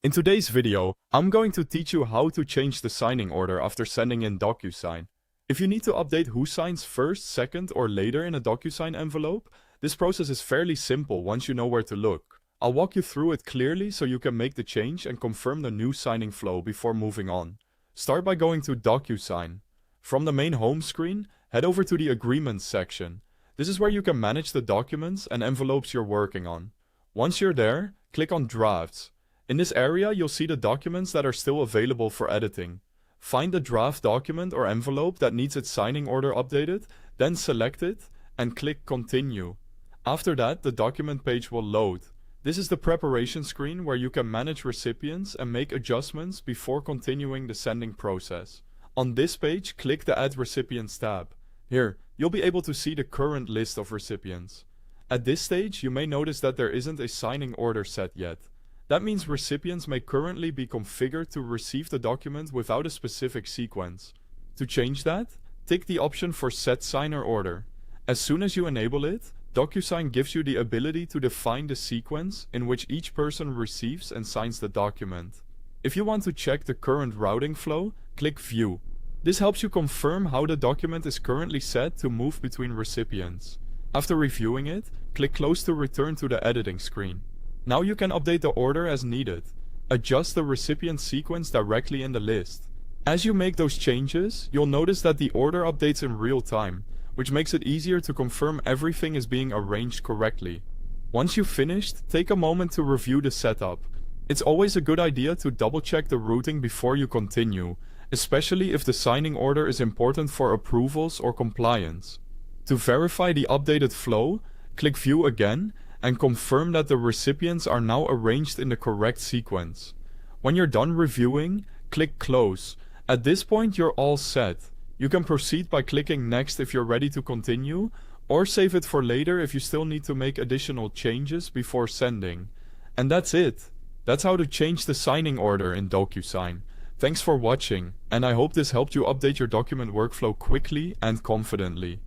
In today's video, I'm going to teach you how to change the signing order after sending in DocuSign. If you need to update who signs first, second, or later in a DocuSign envelope, this process is fairly simple once you know where to look. I'll walk you through it clearly so you can make the change and confirm the new signing flow before moving on. Start by going to DocuSign. From the main home screen, head over to the Agreements section. This is where you can manage the documents and envelopes you're working on. Once you're there, click on Drafts. In this area, you'll see the documents that are still available for editing. Find the draft document or envelope that needs its signing order updated, then select it and click Continue. After that, the document page will load. This is the preparation screen where you can manage recipients and make adjustments before continuing the sending process. On this page, click the Add Recipients tab. Here, you'll be able to see the current list of recipients. At this stage, you may notice that there isn't a signing order set yet. That means recipients may currently be configured to receive the document without a specific sequence. To change that, tick the option for Set Signer Order. As soon as you enable it, DocuSign gives you the ability to define the sequence in which each person receives and signs the document. If you want to check the current routing flow, click View. This helps you confirm how the document is currently set to move between recipients. After reviewing it, click Close to return to the editing screen. Now you can update the order as needed. Adjust the recipient sequence directly in the list. As you make those changes, you'll notice that the order updates in real time, which makes it easier to confirm everything is being arranged correctly. Once you've finished, take a moment to review the setup. It's always a good idea to double-check the routing before you continue, especially if the signing order is important for approvals or compliance. To verify the updated flow, click View again and confirm that the recipients are now arranged in the correct sequence. When you're done reviewing, click Close. At this point, you're all set. You can proceed by clicking Next if you're ready to continue, or save it for later if you still need to make additional changes before sending. And that's it. That's how to change the signing order in DocuSign. Thanks for watching, and I hope this helped you update your document workflow quickly and confidently.